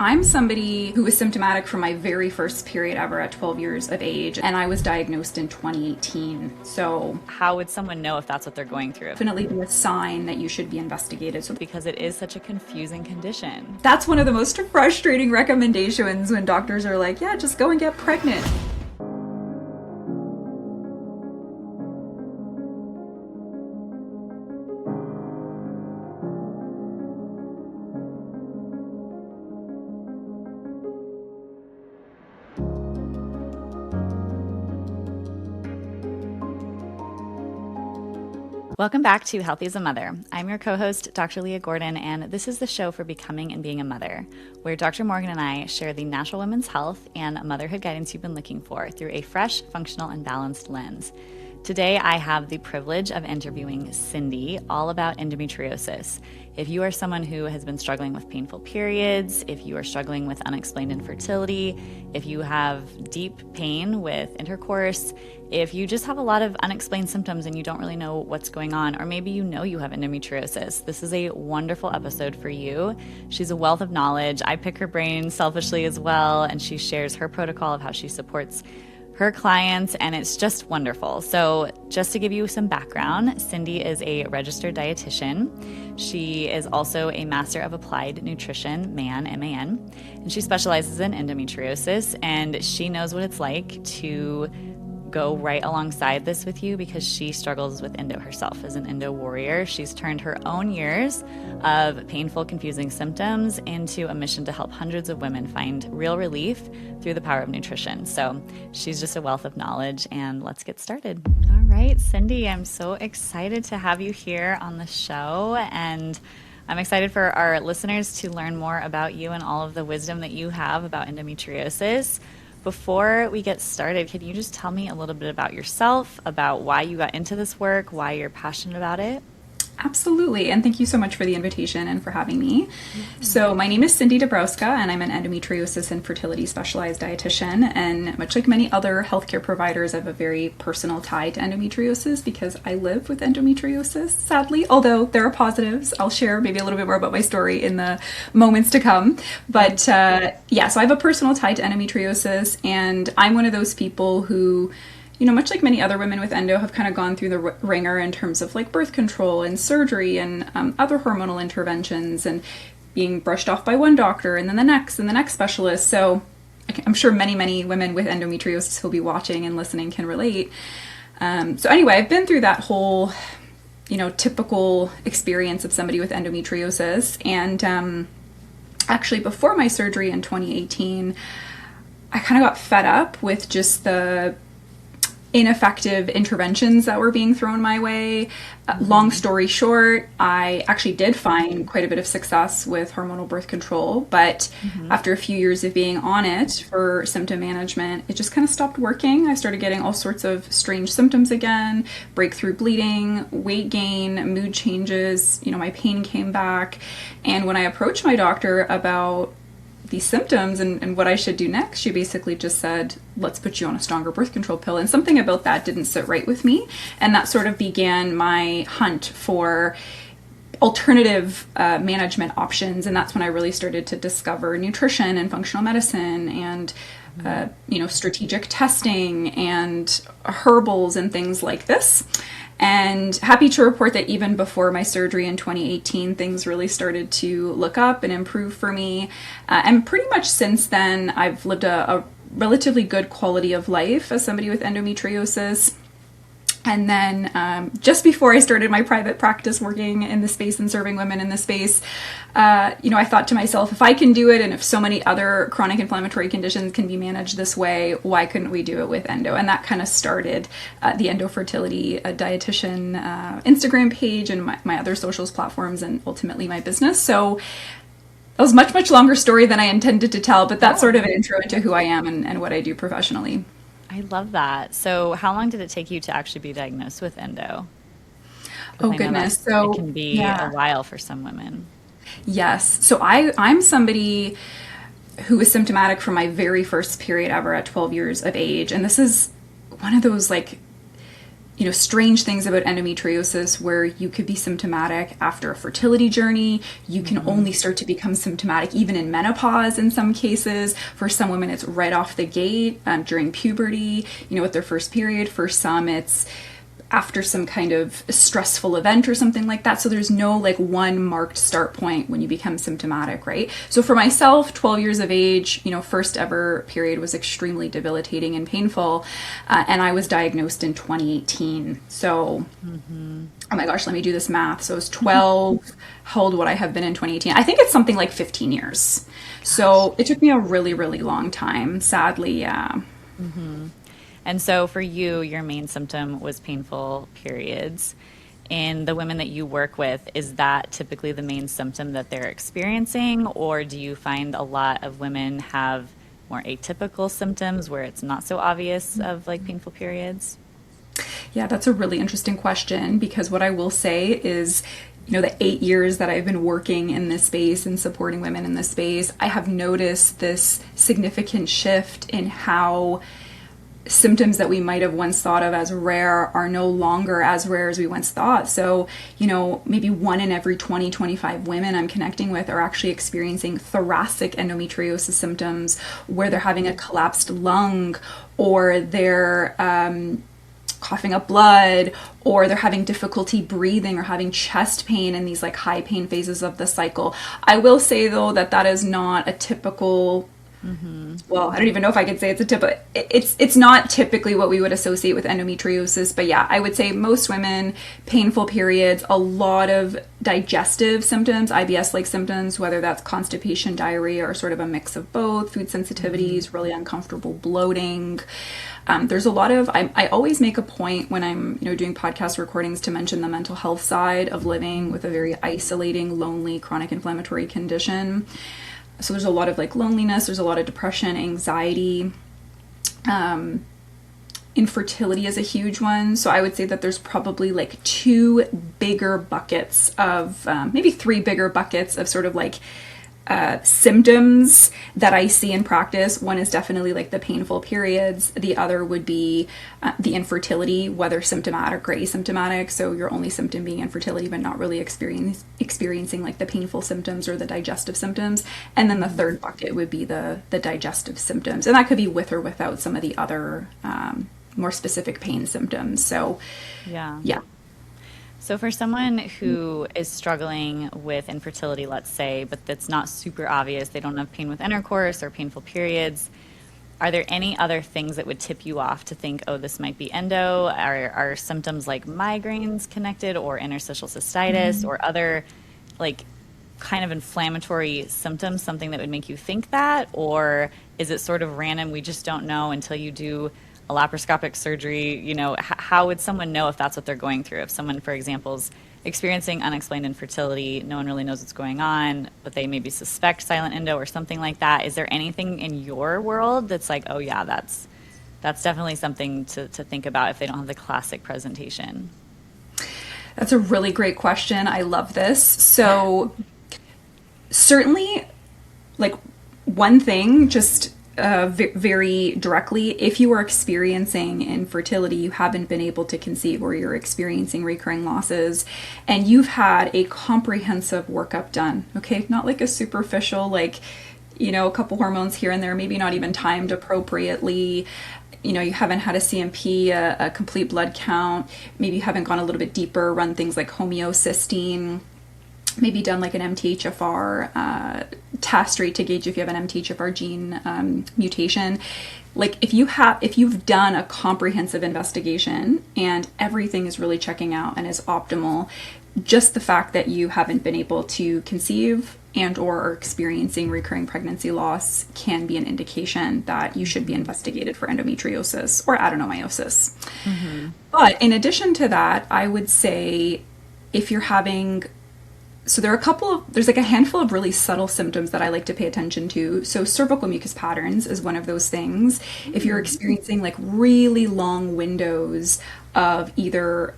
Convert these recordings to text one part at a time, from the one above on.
I'm somebody who was symptomatic from my very first period ever at 12 years of age, and I was diagnosed in 2018. So how would someone know if that's what they're going through? Definitely be a sign that you should be investigated. So because it is such a confusing condition. That's one of the most frustrating recommendations when doctors are like, yeah, just go and get pregnant. Welcome back to Healthy as a Mother. I'm your co-host, Dr. Leah Gordon, and this is the show for becoming and being a mother, where Dr. Morgan and I share the natural women's health and motherhood guidance you've been looking for through a fresh, functional, and balanced lens. Today, I have the privilege of interviewing Cindy all about endometriosis. If you are someone who has been struggling with painful periods, if you are struggling with unexplained infertility, if you have deep pain with intercourse, if you just have a lot of unexplained symptoms and you don't really know what's going on, or maybe you know you have endometriosis, this is a wonderful episode for you. She's a wealth of knowledge. I pick her brain selfishly as well, and she shares her protocol of how she supports her clients, and it's just wonderful. So just to give you some background, Cindy is a registered dietitian. She is also a Master of Applied Nutrition, MAN, M-A-N, and she specializes in endometriosis, and she knows what it's like to go right alongside this with you because she struggles with endo herself as an endo warrior. She's turned her own years of painful, confusing symptoms into a mission to help hundreds of women find real relief through the power of nutrition. So she's just a wealth of knowledge, and let's get started. All right, Cindy, I'm so excited to have you here on the show, and I'm excited for our listeners to learn more about you and all of the wisdom that you have about endometriosis. Before we get started, can you just tell me a little bit about yourself, about why you got into this work, why you're passionate about it? Absolutely, and thank you so much for the invitation and for having me. So my name is Cindy Dabrowska, and I'm an endometriosis and fertility specialized dietitian, and much like many other healthcare providers, I have a very personal tie to endometriosis because I live with endometriosis, sadly, although there are positives. I'll share maybe a little bit more about my story in the moments to come. But so I have a personal tie to endometriosis, and I'm one of those people who, you know, much like many other women with endo, have kind of gone through the ringer in terms of like birth control and surgery and other hormonal interventions and being brushed off by one doctor and then the next specialist. So I'm sure many women with endometriosis who'll be watching and listening can relate. So anyway, I've been through that whole, you know, typical experience of somebody with endometriosis. And actually before my surgery in 2018, I kind of got fed up with just the ineffective interventions that were being thrown my way. Long story short, I actually did find quite a bit of success with hormonal birth control, but after a few years of being on it for symptom management, it just kind of stopped working. I started getting all sorts of strange symptoms again, breakthrough bleeding, weight gain, mood changes, you know, my pain came back. And when I approached my doctor about these symptoms and what I should do next, she basically just said, let's put you on a stronger birth control pill. And something about that didn't sit right with me. And that sort of began my hunt for alternative management options. And that's when I really started to discover nutrition and functional medicine and strategic testing and herbals and things like this. And happy to report that even before my surgery in 2018, things really started to look up and improve for me. And pretty much since then, I've lived a relatively good quality of life as somebody with endometriosis. And then just before I started my private practice working in the space and serving women in the space, I thought to myself, if I can do it and if so many other chronic inflammatory conditions can be managed this way, why couldn't we do it with endo? And that kind of started the Endo Fertility dietitian Instagram page and my other socials platforms and ultimately my business. So that was much longer story than I intended to tell, but that's sort of an intro into who I am and what I do professionally. I love that. So how long did it take you to actually be diagnosed with endo? Oh, goodness. So it can be a while for some women. Yes. So I'm somebody who was symptomatic from my very first period ever at 12 years of age. And this is one of those like strange things about endometriosis where you could be symptomatic after a fertility journey. You can only start to become symptomatic even in menopause in some cases. For some women, it's right off the gate during puberty, with their first period. For some, it's after some kind of stressful event or something like that. So there's no like one marked start point when you become symptomatic, right? So for myself, 12 years of age, first ever period was extremely debilitating and painful. And I was diagnosed in 2018. So, oh my gosh, let me do this math. So it was 12. How old would I have been in 2018? I think it's something like 15 years. So it took me a really, really long time, sadly. Yeah. And so for you, your main symptom was painful periods. In the women that you work with, is that typically the main symptom that they're experiencing? Or do you find a lot of women have more atypical symptoms where it's not so obvious of like painful periods? Yeah, that's a really interesting question, because what I will say is, the 8 years that I've been working in this space and supporting women in this space, I have noticed this significant shift in how symptoms that we might have once thought of as rare are no longer as rare as we once thought. So, maybe 1 in every 20, 25 women I'm connecting with are actually experiencing thoracic endometriosis symptoms, where they're having a collapsed lung, or they're coughing up blood, or they're having difficulty breathing or having chest pain in these like high pain phases of the cycle. I will say though that is not a typical well, I don't even know if I could say it's a tip. It's not typically what we would associate with endometriosis, but yeah, I would say most women, painful periods, a lot of digestive symptoms, IBS-like symptoms, whether that's constipation, diarrhea, or sort of a mix of both, food sensitivities, really uncomfortable bloating. There's a lot of, I always make a point when I'm, doing podcast recordings to mention the mental health side of living with a very isolating, lonely, chronic inflammatory condition. So there's a lot of like loneliness, there's a lot of depression, anxiety. Infertility is a huge one. So I would say that there's probably like 2 bigger buckets of, maybe 3 bigger buckets of sort of like symptoms that I see in practice. One is definitely like the painful periods. The other would be the infertility, whether symptomatic or asymptomatic. So your only symptom being infertility, but not really experiencing like the painful symptoms or the digestive symptoms. And then the third bucket would be the digestive symptoms. And that could be with or without some of the other more specific pain symptoms. So yeah. So for someone who is struggling with infertility, let's say, but that's not super obvious, they don't have pain with intercourse or painful periods, are there any other things that would tip you off to think, oh, this might be endo? Are symptoms like migraines connected, or interstitial cystitis, or other like kind of inflammatory symptoms, something that would make you think that? Or is it sort of random, we just don't know until you do a laparoscopic surgery? How would someone know if that's what they're going through? If someone, for example, is experiencing unexplained infertility, no one really knows what's going on, but they maybe suspect silent endo or something like that. Is there anything in your world that's like, oh yeah, that's definitely something to think about if they don't have the classic presentation? That's a really great question. I love this. So certainly, like, one thing, just very directly, if you are experiencing infertility, you haven't been able to conceive, or you're experiencing recurring losses, and you've had a comprehensive workup done, okay? Not like a superficial, like, a couple hormones here and there, maybe not even timed appropriately. You haven't had a CMP, a complete blood count. Maybe you haven't gone a little bit deeper, run things like homeocysteine, maybe done like an MTHFR test rate to gauge if you have an MTHFR gene mutation. Like if you've done a comprehensive investigation and everything is really checking out and is optimal, just the fact that you haven't been able to conceive and or are experiencing recurring pregnancy loss can be an indication that you should be investigated for endometriosis or adenomyosis. But in addition to that, I would say if you're having, so there's like a handful of really subtle symptoms that I like to pay attention to. So cervical mucus patterns is one of those things. If you're experiencing like really long windows of either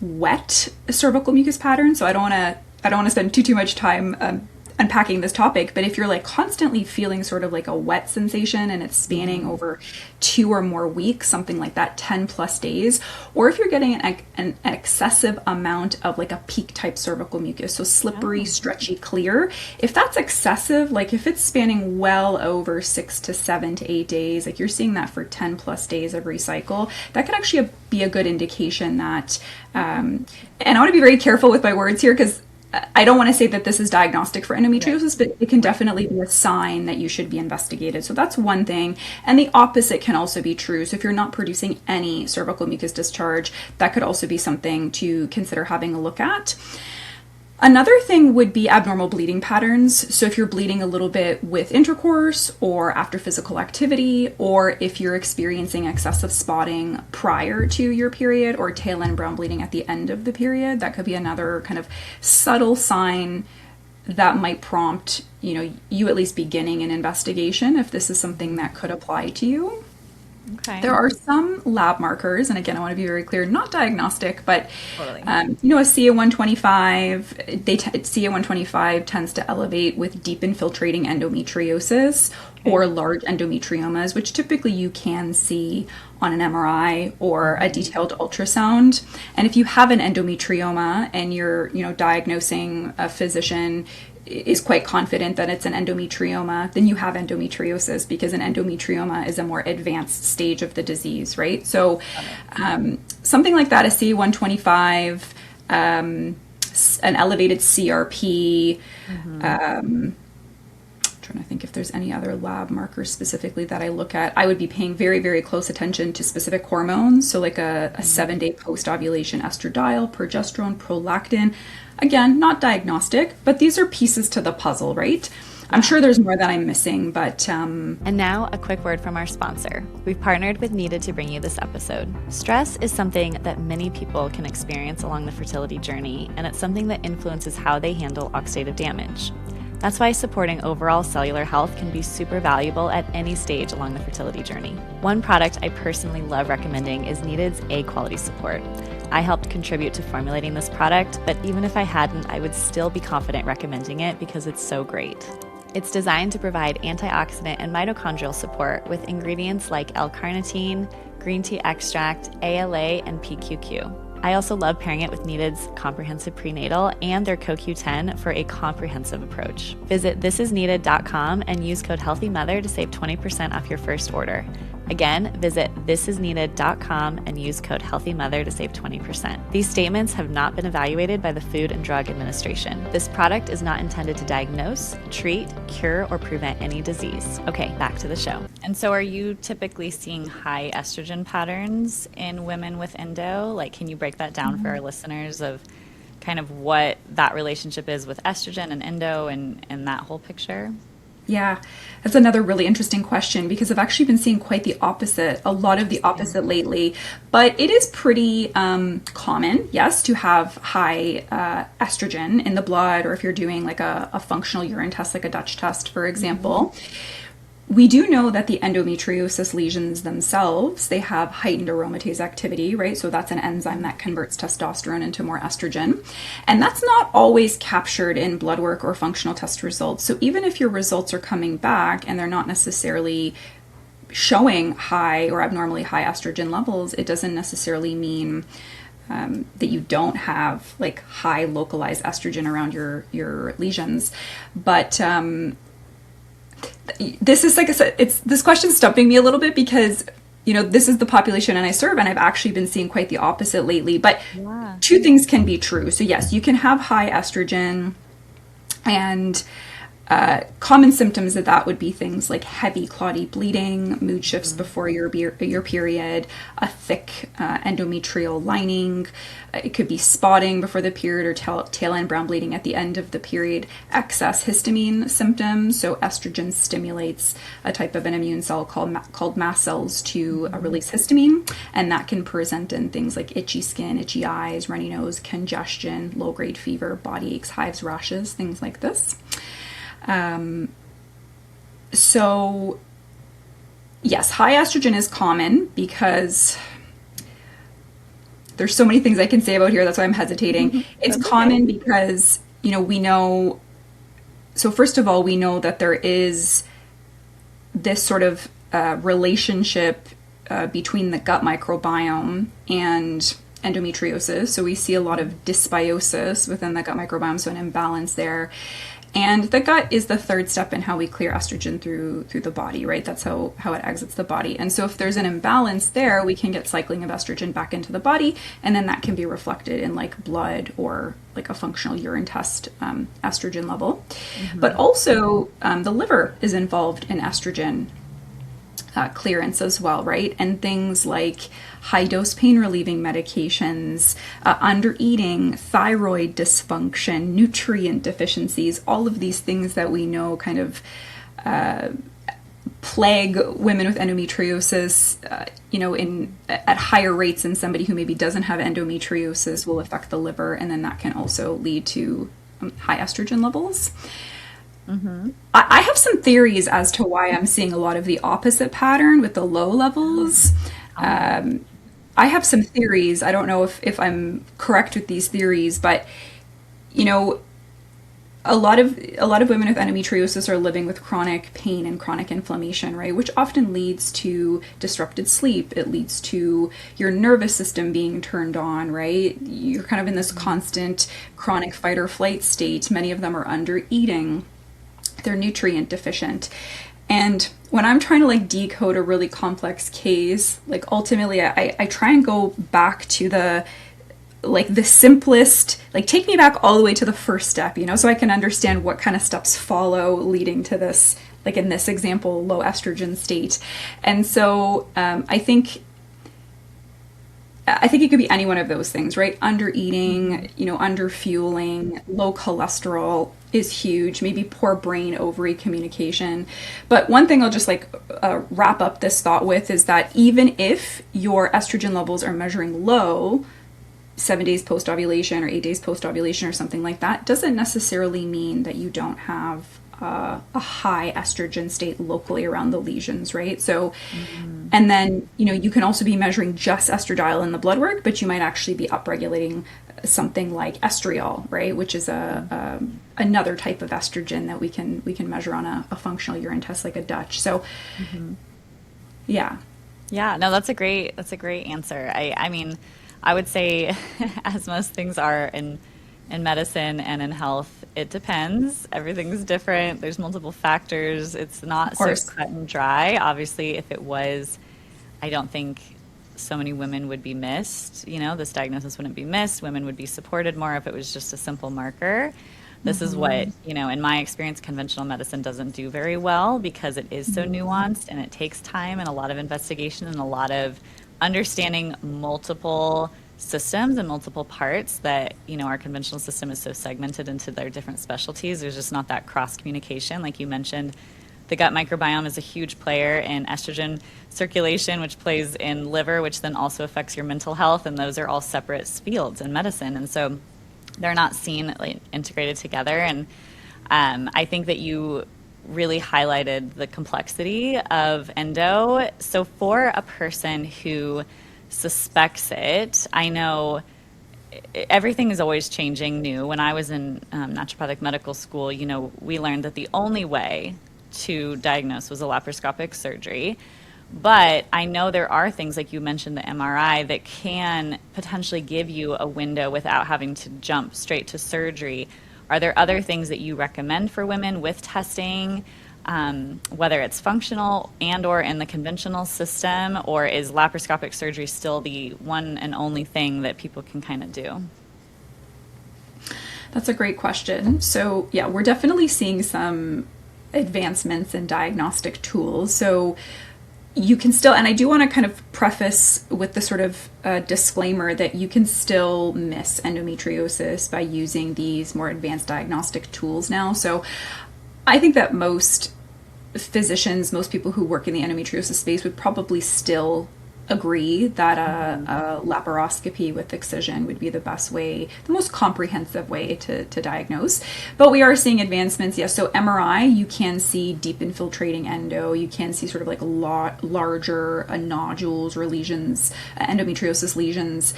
wet cervical mucus pattern, so I don't want to spend too much time unpacking this topic, but if you're like constantly feeling sort of like a wet sensation and it's spanning over 2 or more weeks, something like that, 10 plus days, or if you're getting an excessive amount of like a peak type cervical mucus, so slippery, stretchy, clear, if that's excessive, like if it's spanning well over 6 to 7 to 8 days, like you're seeing that for 10 plus days every cycle, that could actually be a good indication that, and I want to be very careful with my words here because I don't want to say that this is diagnostic for endometriosis, but it can definitely be a sign that you should be investigated. So that's one thing. And the opposite can also be true. So if you're not producing any cervical mucus discharge, that could also be something to consider having a look at. Another thing would be abnormal bleeding patterns. So if you're bleeding a little bit with intercourse or after physical activity, or if you're experiencing excessive spotting prior to your period or tail end brown bleeding at the end of the period, that could be another kind of subtle sign that might prompt, you at least beginning an investigation if this is something that could apply to you. Okay. There are some lab markers, and again, I want to be very clear, not diagnostic, but Totally. a CA125, CA125 tends to elevate with deep infiltrating endometriosis or large endometriomas, which typically you can see on an MRI or a detailed ultrasound. And if you have an endometrioma and you're, diagnosing, a physician is quite confident that it's an endometrioma, then you have endometriosis, because an endometrioma is a more advanced stage of the disease, right? So something like that, a CA125, an elevated CRP, trying to think if there's any other lab markers specifically that I look at. I would be paying very, very close attention to specific hormones. So like a 7-day post-ovulation estradiol, progesterone, prolactin. Again, not diagnostic, but these are pieces to the puzzle, right? I'm sure there's more that I'm missing, but... And now a quick word from our sponsor. We've partnered with Needed to bring you this episode. Stress is something that many people can experience along the fertility journey, and it's something that influences how they handle oxidative damage. That's why supporting overall cellular health can be super valuable at any stage along the fertility journey. One product I personally love recommending is Needed's A-Quality Support. I helped contribute to formulating this product, but even if I hadn't, I would still be confident recommending it because it's so great. It's designed to provide antioxidant and mitochondrial support with ingredients like L-carnitine, green tea extract, ALA, and PQQ. I also love pairing it with Needed's comprehensive prenatal and their CoQ10 for a comprehensive approach. Visit thisisneeded.com and use code HEALTHYMOTHER to save 20% off your first order. Again, visit thisisneeded.com and use code HEALTHYMOTHER to save 20%. These statements have not been evaluated by the Food and Drug Administration. This product is not intended to diagnose, treat, cure, or prevent any disease. Okay, back to the show. And so are you typically seeing high estrogen patterns in women with endo? Like, can you break that down for our listeners of kind of what that relationship is with estrogen and endo and that whole picture? Yeah, that's another really interesting question, because I've actually been seeing quite the opposite, a lot of the opposite lately. But it is pretty common, yes, to have high estrogen in the blood, or if you're doing like a functional urine test, like a Dutch test, for example. We do know that the endometriosis lesions themselves, they have heightened aromatase activity, right? So that's an enzyme that converts testosterone into more estrogen. And that's not always captured in blood work or functional test results. So even if your results are coming back and they're not necessarily showing high or abnormally high estrogen levels, it doesn't necessarily mean that you don't have like high localized estrogen around your lesions. But this is, like I said, this question's stumping me a little bit, because this is the population and I serve, and I've actually been seeing quite the opposite lately. But two things can be true. So yes, you can have high estrogen, and common symptoms of that would be things like heavy clotty bleeding, mood shifts before your period, a thick endometrial lining. It could be spotting before the period, or tail end brown bleeding at the end of the period, excess histamine symptoms. So estrogen stimulates a type of an immune cell called mast cells to release histamine, and that can present in things like itchy skin, itchy eyes, runny nose, congestion, low-grade fever, body aches, hives, rashes, things like this. So yes, high estrogen is common, because there's so many things I can say about here. That's why I'm hesitating. It's common because, we know so first of all, we know that there is this sort of relationship between the gut microbiome and endometriosis. So we see a lot of dysbiosis within the gut microbiome, so an imbalance there. And the gut is the third step in how we clear estrogen through the body, right? That's how it exits the body. And so if there's an imbalance there, we can get cycling of estrogen back into the body, and then that can be reflected in like blood or like a functional urine test estrogen level. Mm-hmm. But also the liver is involved in estrogen clearance as well, right? And things like high dose pain relieving medications, under eating, thyroid dysfunction, nutrient deficiencies, all of these things that we know kind of plague women with endometriosis, at higher rates than somebody who maybe doesn't have endometriosis, will affect the liver, and then that can also lead to high estrogen levels. Mm-hmm. I have some theories as to why I'm seeing a lot of the opposite pattern with the low levels. I have some theories. I don't know if I'm correct with these theories, but a lot of women with endometriosis are living with chronic pain and chronic inflammation, right? Which often leads to disrupted sleep. It leads to your nervous system being turned on, right? You're kind of in this constant chronic fight or flight state. Many of them are under eating. They're nutrient deficient. And when I'm trying to like decode a really complex case, like ultimately I try and go back to the simplest, like take me back all the way to the first step, so I can understand what kind of steps follow leading to this, like in this example, low estrogen state. And so I think it could be any one of those things, right? Under eating, under fueling, low cholesterol is huge, maybe poor brain ovary communication. But one thing I'll just wrap up this thought with is that even if your estrogen levels are measuring low, 7 days post-ovulation or 8 days post-ovulation or something like that, doesn't necessarily mean that you don't have a high estrogen state locally around the lesions, right? So, and then, you can also be measuring just estradiol in the blood work, but you might actually be upregulating something like estriol, right? Which is another type of estrogen that we can measure on a functional urine test, like a Dutch. So, yeah. Yeah, no, that's a great answer. I mean, I would say, as most things are in medicine and in health, it depends. Everything's different. There's multiple factors. It's not so cut and dry. Obviously, if it was, I don't think so many women would be missed. This diagnosis wouldn't be missed. Women would be supported more if it was just a simple marker. This is what, in my experience, conventional medicine doesn't do very well because it is so nuanced and it takes time and a lot of investigation and a lot of understanding multiple systems and multiple parts that, our conventional system is so segmented into their different specialties. There's just not that cross communication. Like you mentioned, the gut microbiome is a huge player in estrogen circulation, which plays in liver, which then also affects your mental health. And those are all separate fields in medicine. And so they're not seen integrated together. And I think that you really highlighted the complexity of endo. So for a person who suspects it, I know everything is always changing, new. When I was in naturopathic medical school, we learned that the only way to diagnose was a laparoscopic surgery. But I know there are things, like you mentioned, the MRI, that can potentially give you a window without having to jump straight to surgery. Are there other things that you recommend for women with testing, whether it's functional and or in the conventional system, or is laparoscopic surgery still the one and only thing that people can kind of do? That's a great question. So yeah, we're definitely seeing some advancements in diagnostic tools. So you can still, and I do want to kind of preface with the sort of disclaimer that you can still miss endometriosis by using these more advanced diagnostic tools now. So I think that most physicians, most people who work in the endometriosis space would probably still agree that a laparoscopy with excision would be the best way, the most comprehensive way to diagnose. But we are seeing advancements, yes. So MRI, you can see deep infiltrating endo. You can see sort of like larger nodules or lesions, endometriosis lesions.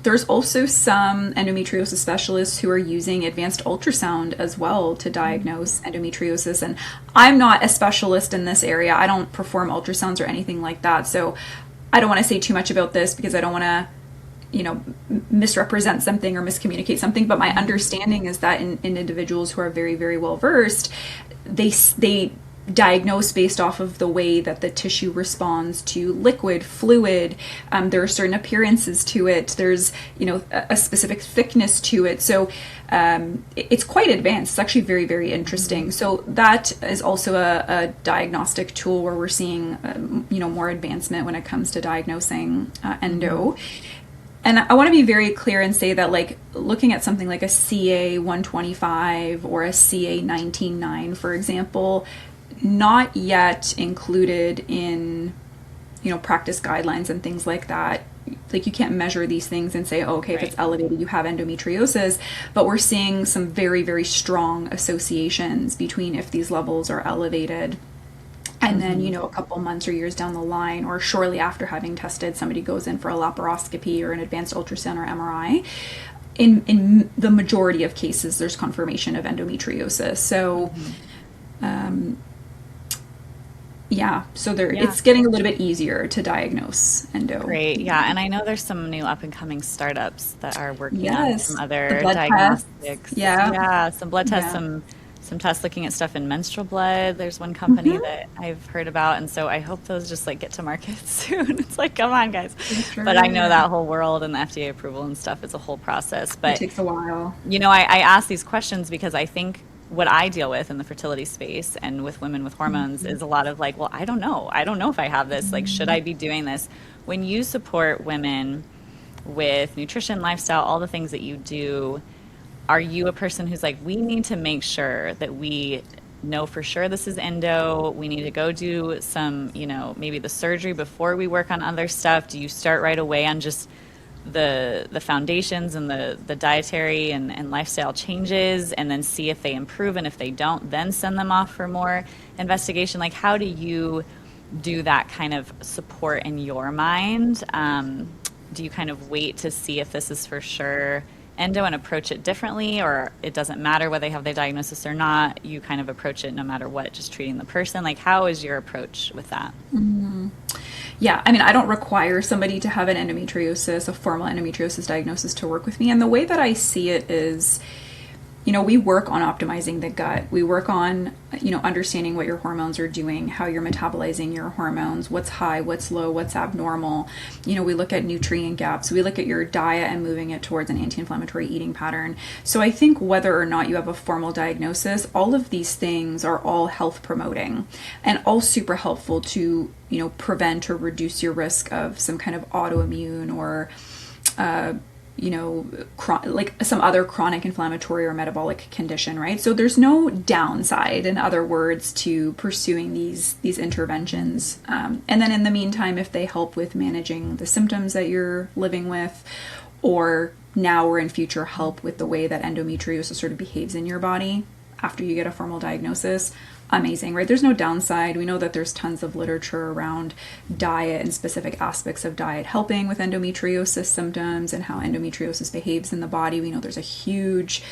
There's also some endometriosis specialists who are using advanced ultrasound as well to diagnose endometriosis. And I'm not a specialist in this area. I don't perform ultrasounds or anything like that. So I don't want to say too much about this because I don't want to, misrepresent something or miscommunicate something. But my understanding is that in individuals who are very, very well versed, they diagnose based off of the way that the tissue responds to liquid, fluid. There are certain appearances to it. There's, a specific thickness to it. So it's quite advanced. It's actually very, very interesting. So that is also a diagnostic tool where we're seeing, more advancement when it comes to diagnosing endo. And I want to be very clear and say that, like, looking at something like a CA 125 or a CA 19.9, for example, not yet included in, practice guidelines and things like that. Like, you can't measure these things and say, oh, okay, if it's elevated, you have endometriosis. But we're seeing some very, very strong associations between if these levels are elevated. And then, a couple months or years down the line, or shortly after having tested, somebody goes in for a laparoscopy or an advanced ultrasound or MRI. In the majority of cases, there's confirmation of endometriosis. So, it's getting a little bit easier to diagnose endo. Great. Yeah. And I know there's some new up and coming startups that are working on some other tests. diagnostics. Yeah. Some blood tests, some tests looking at stuff in menstrual blood. There's one company that I've heard about. And so I hope those just get to market soon. It's like, come on, guys. Sure. But I know that whole world and the FDA approval and stuff is a whole process. But it takes a while. I ask these questions because I think what I deal with in the fertility space and with women with hormones is a lot of well, I don't know if I have this. Should I be doing this? When you support women with nutrition, lifestyle, all the things that you do, are you a person who's we need to make sure that we know for sure this is endo, we need to go do some, maybe the surgery before we work on other stuff? Do you start right away on just the foundations and the dietary and lifestyle changes and then see if they improve, and if they don't, then send them off for more investigation? How do you do that kind of support in your mind? Do you kind of wait to see if this is for sure endo and approach it differently, or it doesn't matter whether they have the diagnosis or not, you kind of approach it no matter what, just treating the person? How is your approach with that? Yeah, I don't require somebody to have an endometriosis, a formal endometriosis diagnosis, to work with me. And the way that I see it is, we work on optimizing the gut. We work on, understanding what your hormones are doing, how you're metabolizing your hormones, what's high, what's low, what's abnormal. We look at nutrient gaps. We look at your diet and moving it towards an anti-inflammatory eating pattern. So I think whether or not you have a formal diagnosis, all of these things are all health promoting and all super helpful to, prevent or reduce your risk of some kind of autoimmune or, some other chronic inflammatory or metabolic condition, right? So there's no downside, in other words, to pursuing these interventions. And then in the meantime, if they help with managing the symptoms that you're living with, or now or in future help with the way that endometriosis sort of behaves in your body after you get a formal diagnosis, amazing, right? There's no downside. We know that there's tons of literature around diet and specific aspects of diet helping with endometriosis symptoms and how endometriosis behaves in the body. We know there's a huge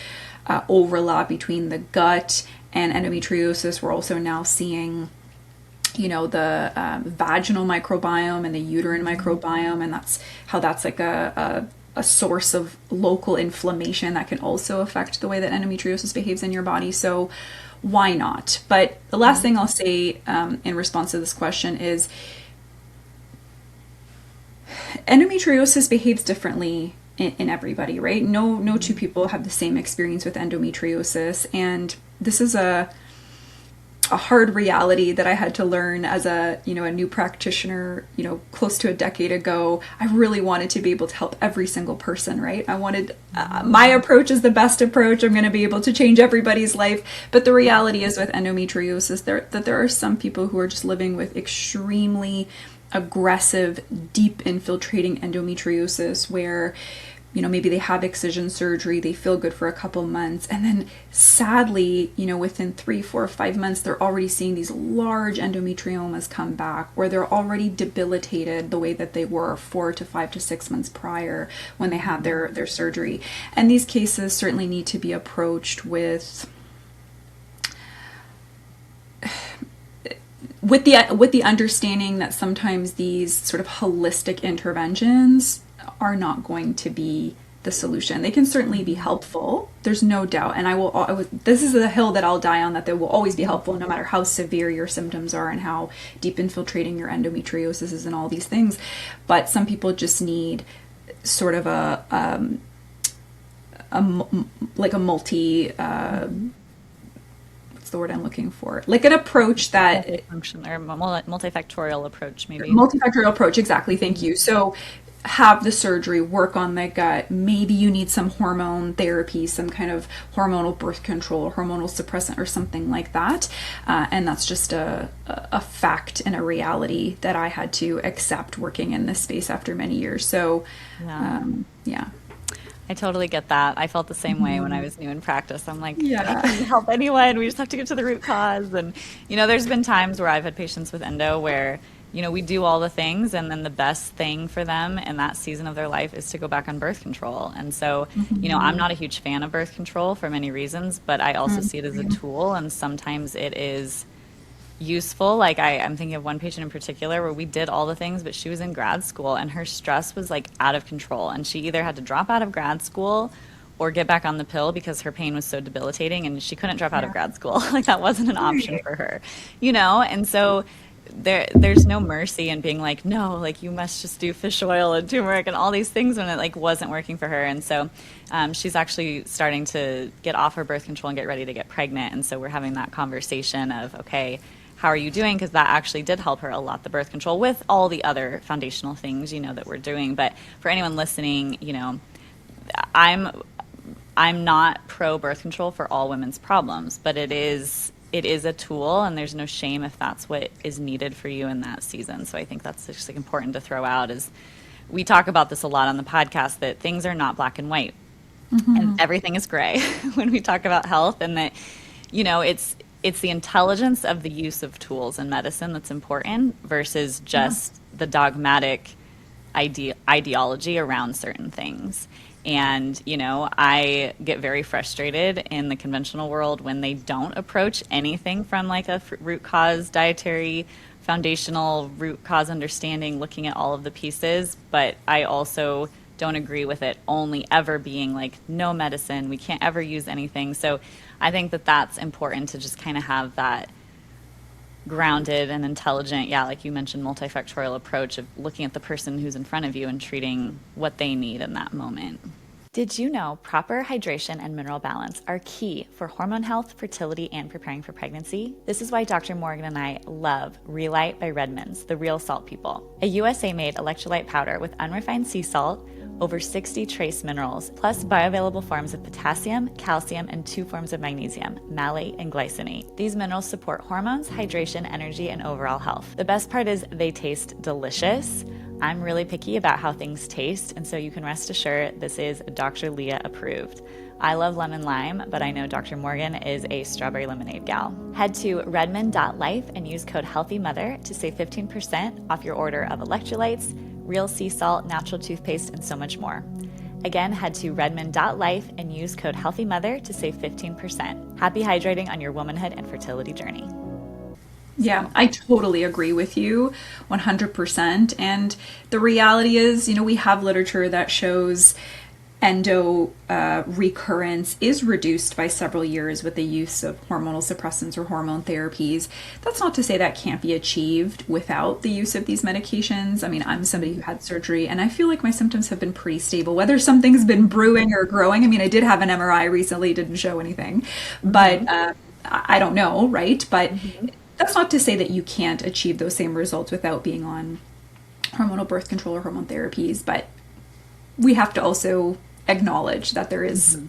overlap between the gut and endometriosis. We're also now seeing the vaginal microbiome and the uterine microbiome, and that's a source of local inflammation that can also affect the way that endometriosis behaves in your body. So why not? But the last thing I'll say in response to this question is endometriosis behaves differently in everybody, right? No two people have the same experience with endometriosis, and this is a hard reality that I had to learn as a new practitioner, close to a decade ago. I really wanted to be able to help every single person, right? I wanted, my approach is the best approach. I'm going to be able to change everybody's life. But the reality is with endometriosis, that there are some people who are just living with extremely aggressive, deep infiltrating endometriosis where, maybe they have excision surgery, they feel good for a couple months, and then sadly, within 3, 4, 5 months, they're already seeing these large endometriomas come back, where they're already debilitated the way that they were 4 to 5 to 6 months prior when they had their surgery. And these cases certainly need to be approached with the understanding that sometimes these sort of holistic interventions are not going to be the solution. They can certainly be helpful. There's no doubt. And this is the hill that I'll die on, that they will always be helpful no matter how severe your symptoms are and how deep infiltrating your endometriosis is and all these things. But some people just need sort of a multi, what's the word I'm looking for? Like an approach that multifunction or multifactorial approach, maybe. Multifactorial approach, exactly. Thank you. So have the surgery, work on the gut. Maybe you need some hormone therapy, some kind of hormonal birth control, hormonal suppressant, or something like that. And that's just a fact and a reality that I had to accept working in this space after many years. So, yeah. I totally get that. I felt the same way when I was new in practice. I'm like, I can't help anyone. We just have to get to the root cause. And, there's been times where I've had patients with endo where, we do all the things, and then the best thing for them in that season of their life is to go back on birth control. And so, I'm not a huge fan of birth control for many reasons, but I also see it as a tool, and sometimes it is useful. Like I'm thinking of one patient in particular where we did all the things, but she was in grad school and her stress was like out of control, and she either had to drop out of grad school or get back on the pill because her pain was so debilitating, and she couldn't drop out of grad school. Like that wasn't an option for her, and so there's no mercy in being like, no, like you must just do fish oil and turmeric and all these things when it like wasn't working for her. And so she's actually starting to get off her birth control and get ready to get pregnant. And so we're having that conversation of, okay, how are you doing? Because that actually did help her a lot, the birth control, with all the other foundational things, that we're doing. But for anyone listening, I'm not pro birth control for all women's problems, but it is a tool, and there's no shame if that's what is needed for you in that season. So I think that's just like important to throw out. Is we talk about this a lot on the podcast, that things are not black and white, and everything is gray when we talk about health, and that it's the intelligence of the use of tools in medicine that's important versus just the dogmatic ideology around certain things. And, I get very frustrated in the conventional world when they don't approach anything from like a root cause dietary, foundational root cause understanding, looking at all of the pieces. But I also don't agree with it only ever being like no medicine, we can't ever use anything. So I think that that's important to just kind of have that grounded and intelligent, like you mentioned, multifactorial approach of looking at the person who's in front of you and treating what they need in that moment. Did you know proper hydration and mineral balance are key for hormone health, fertility, and preparing for pregnancy? This is why Dr. Morgan and I love Relight by Redmond's, the real salt people. A USA-made electrolyte powder with unrefined sea salt, over 60 trace minerals, plus bioavailable forms of potassium, calcium, and 2 forms of magnesium, malate and glycinate. These minerals support hormones, hydration, energy, and overall health. The best part is they taste delicious. I'm really picky about how things taste, and so you can rest assured this is Dr. Leah approved. I love lemon lime, but I know Dr. Morgan is a strawberry lemonade gal. Head to redmond.life and use code HEALTHYMOTHER to save 15% off your order of electrolytes, real sea salt, natural toothpaste, and so much more. Again, head to redmond.life and use code HEALTHYMOTHER to save 15%. Happy hydrating on your womanhood and fertility journey. Yeah, I totally agree with you 100%. And the reality is, we have literature that shows endo recurrence is reduced by several years with the use of hormonal suppressants or hormone therapies. That's not to say that can't be achieved without the use of these medications. I mean, I'm somebody who had surgery and I feel like my symptoms have been pretty stable, whether something's been brewing or growing. I mean, I did have an MRI recently, didn't show anything, but I don't know, right? But that's not to say that you can't achieve those same results without being on hormonal birth control or hormone therapies, but we have to also acknowledge that there is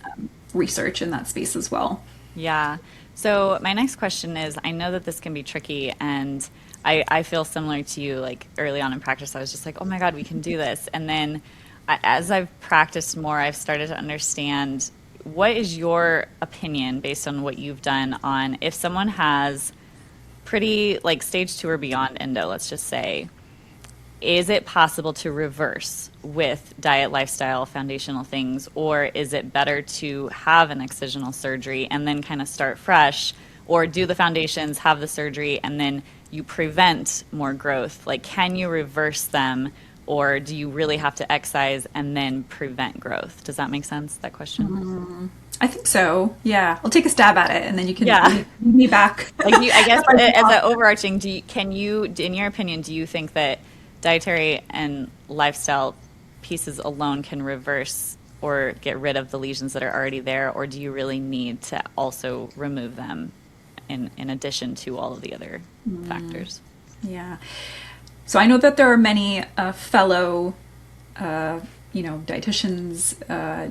research in that space as well. Yeah. So my next question is, I know that this can be tricky, and I feel similar to you. Like early on in practice, I was just like, oh my God, we can do this. And then as I've practiced more, I've started to understand, what is your opinion based on what you've done on if someone has pretty like stage 2 or beyond endo, let's just say, is it possible to reverse with diet, lifestyle, foundational things, or is it better to have an excisional surgery and then kind of start fresh, or do the foundations, have the surgery, and then you prevent more growth? Like, can you reverse them, or do you really have to excise and then prevent growth? Does that make sense, that question? I think so. Yeah. I'll take a stab at it, and then you can Yeah. lead me back. Like I guess as an overarching, can you, in your opinion, do you think that dietary and lifestyle pieces alone can reverse or get rid of the lesions that are already there, or do you really need to also remove them in addition to all of the other factors? Yeah. So I know that there are many fellow, dietitians,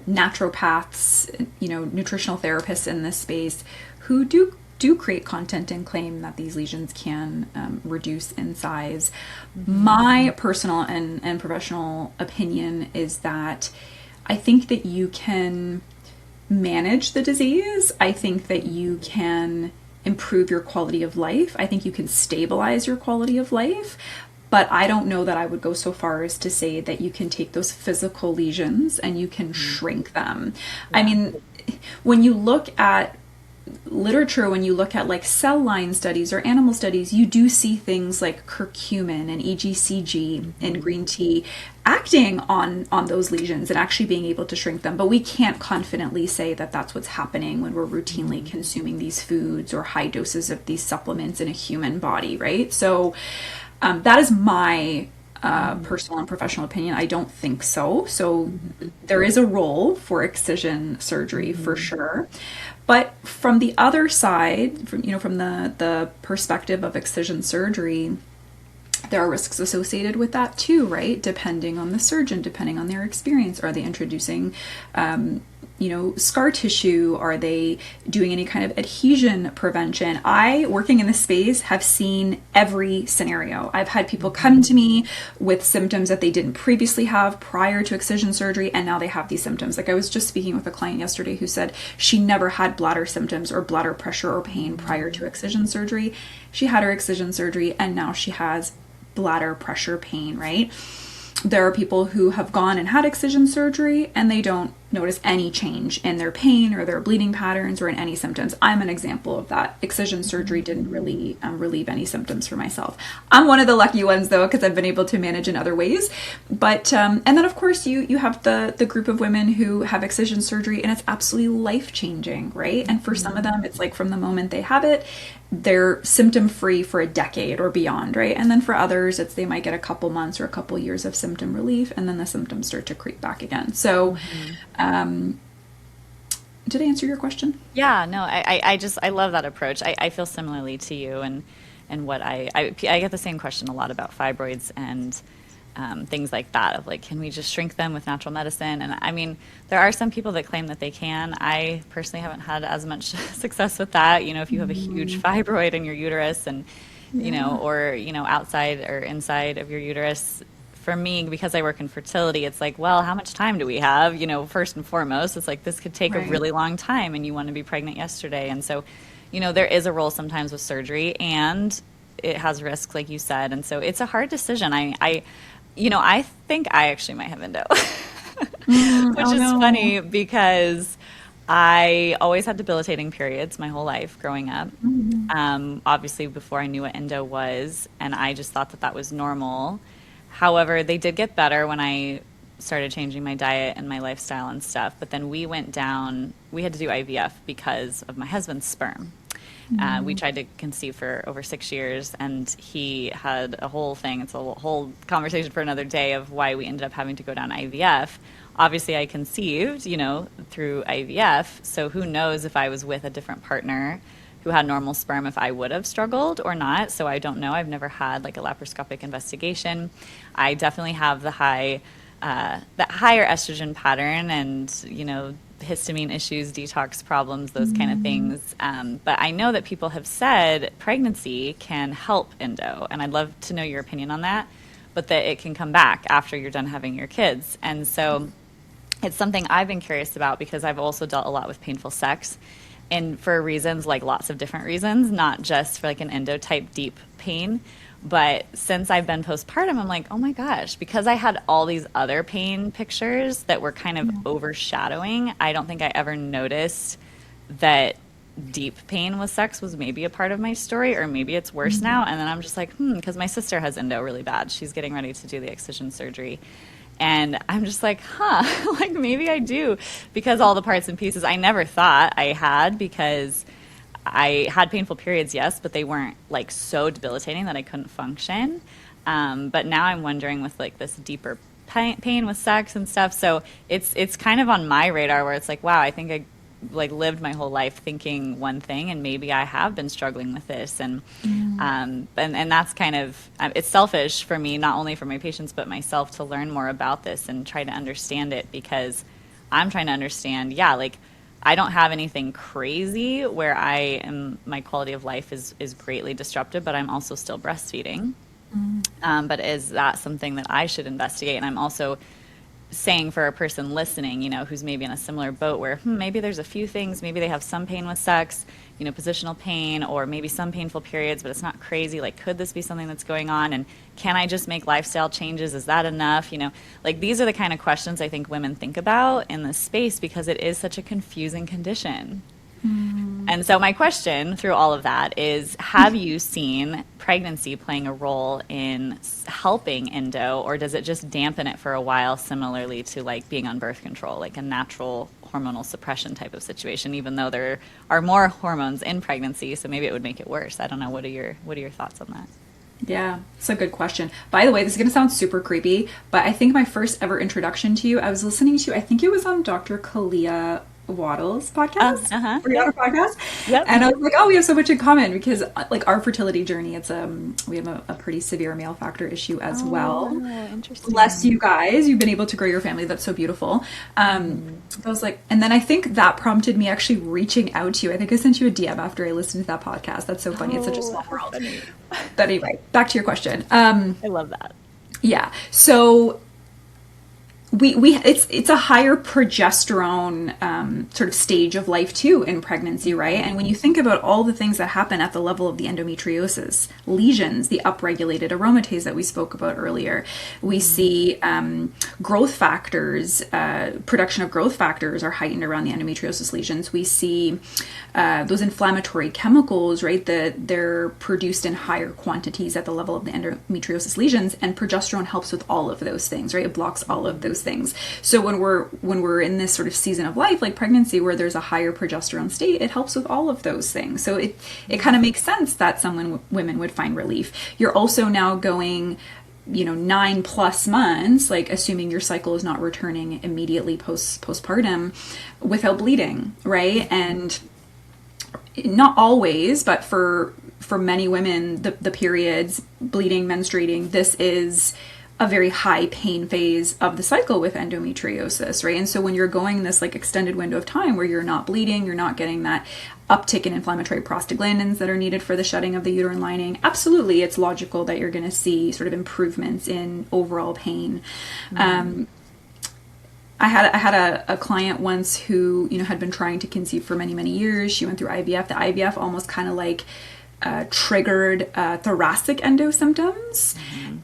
naturopaths, nutritional therapists in this space who do create content and claim that these lesions can reduce in size. My personal and professional opinion is that I think that you can manage the disease. I think that you can improve your quality of life. I think you can stabilize your quality of life. But I don't know that I would go so far as to say that you can take those physical lesions and you can shrink them. Yeah. I mean, when you look at literature, when you look at like cell line studies or animal studies, you do see things like curcumin and EGCG in green tea acting on those lesions and actually being able to shrink them. But we can't confidently say that that's what's happening when we're routinely consuming these foods or high doses of these supplements in a human body, right? So that is my personal and professional opinion. I don't think so. So there is a role for excision surgery for sure. But from the other side, from the perspective of excision surgery, there are risks associated with that too, right? Depending on the surgeon, depending on their experience. Are they introducing scar tissue? Are they doing any kind of adhesion prevention? I, working in this space, have seen every scenario. I've had people come to me with symptoms that they didn't previously have prior to excision surgery, and now they have these symptoms. Like I was just speaking with a client yesterday who said she never had bladder symptoms or bladder pressure or pain prior to excision surgery. She had her excision surgery, and now she has bladder pressure pain, right? There are people who have gone and had excision surgery and they don't notice any change in their pain or their bleeding patterns or in any symptoms. I'm an example of that. Excision surgery didn't really relieve any symptoms for myself. I'm one of the lucky ones though, because I've been able to manage in other ways. But and then of course you have the group of women who have excision surgery and it's absolutely life-changing, right? And for some of them, it's like from the moment they have it, they're symptom free for a decade or beyond, right? And then for others, they might get a couple months or a couple years of symptom relief, and then the symptoms start to creep back again. So, did I answer your question? Yeah, no, I love that approach. I feel similarly to you, and what I get the same question a lot about fibroids and things like that, of like, can we just shrink them with natural medicine? And I mean, there are some people that claim that they can. I personally haven't had as much success with that. If you have a huge fibroid in your uterus and, or, outside or inside of your uterus, for me, because I work in fertility, it's like, well, how much time do we have? First and foremost, it's like, this could take a really long time and you want to be pregnant yesterday. And so, there is a role sometimes with surgery and it has risks, like you said. And so it's a hard decision. I think I actually might have endo, which is funny because I always had debilitating periods my whole life growing up. Obviously before I knew what endo was, and I just thought that was normal. However, they did get better when I started changing my diet and my lifestyle and stuff. But then we had to do IVF because of my husband's sperm. We tried to conceive for over 6 years, and he had a whole thing. It's a whole conversation for another day of why we ended up having to go down IVF. Obviously, I conceived, through IVF. So who knows if I was with a different partner who had normal sperm, if I would have struggled or not. So I don't know. I've never had like a laparoscopic investigation. I definitely have the high that higher estrogen pattern and, histamine issues, detox problems, those kind of things. But I know that people have said pregnancy can help endo, and I'd love to know your opinion on that, but that it can come back after you're done having your kids. And so it's something I've been curious about because I've also dealt a lot with painful sex, and for reasons, like lots of different reasons, not just for like an endo type deep pain. But since I've been postpartum, I'm like, oh my gosh, because I had all these other pain pictures that were kind of overshadowing, I don't think I ever noticed that deep pain with sex was maybe a part of my story, or maybe it's worse now. And then I'm just like, because my sister has endo really bad. She's getting ready to do the excision surgery. And I'm just like, like maybe I do, because all the parts and pieces I never thought I had, because I had painful periods, yes, but they weren't like so debilitating that I couldn't function. But now I'm wondering with like this deeper pain with sex and stuff. So it's kind of on my radar where it's like, wow, I think I like lived my whole life thinking one thing, and maybe I have been struggling with this. And that's kind of, it's selfish for me, not only for my patients, but myself, to learn more about this and try to understand it, because I'm trying to understand, like, I don't have anything crazy where my quality of life is greatly disrupted, but I'm also still breastfeeding. But is that something that I should investigate? And I'm also saying for a person listening, who's maybe in a similar boat where maybe there's a few things, maybe they have some pain with sex, positional pain, or maybe some painful periods, but it's not crazy. Like, could this be something that's going on? And can I just make lifestyle changes? Is that enough? Like, these are the kind of questions I think women think about in this space, because it is such a confusing condition. And so my question through all of that is, have you seen pregnancy playing a role in helping endo, or does it just dampen it for a while, similarly to like being on birth control, like a natural hormonal suppression type of situation, even though there are more hormones in pregnancy, so maybe it would make it worse? I don't know. What are your thoughts on that? Yeah, it's a good question. By the way, this is going to sound super creepy, but I think my first ever introduction to you, I was listening to, I think it was on Dr. Kalia Waddle's podcast. Were you on a podcast? Yep. And I was like, oh, we have so much in common, because like our fertility journey, it's we have a pretty severe male factor issue as well. Interesting. Bless you guys. You've been able to grow your family. That's so beautiful. I was like, and then I think that prompted me actually reaching out to you. I think I sent you a DM after I listened to that podcast. That's so funny. It's such a small world. Funny. But anyway, back to your question. I love that. Yeah. So it's a higher progesterone sort of stage of life too in pregnancy, right? And when you think about all the things that happen at the level of the endometriosis lesions, the upregulated aromatase that we spoke about earlier, we see growth factors, production of growth factors are heightened around the endometriosis lesions. We see those inflammatory chemicals, right? They're produced in higher quantities at the level of the endometriosis lesions, and progesterone helps with all of those things, right? It blocks all of those things. So when we're in this sort of season of life, like pregnancy, where there's a higher progesterone state, it helps with all of those things. So it kind of makes sense that women would find relief. You're also now going 9+ months, like assuming your cycle is not returning immediately postpartum, without bleeding, right? And not always, but for many women, the periods, bleeding, menstruating, this is a very high pain phase of the cycle with endometriosis, right? And so when you're going this like extended window of time where you're not bleeding, you're not getting that uptick in inflammatory prostaglandins that are needed for the shedding of the uterine lining, absolutely, it's logical that you're going to see sort of improvements in overall pain. I had a client once who, had been trying to conceive for many, many years. She went through IVF. The IVF almost kind of like triggered thoracic endo symptoms.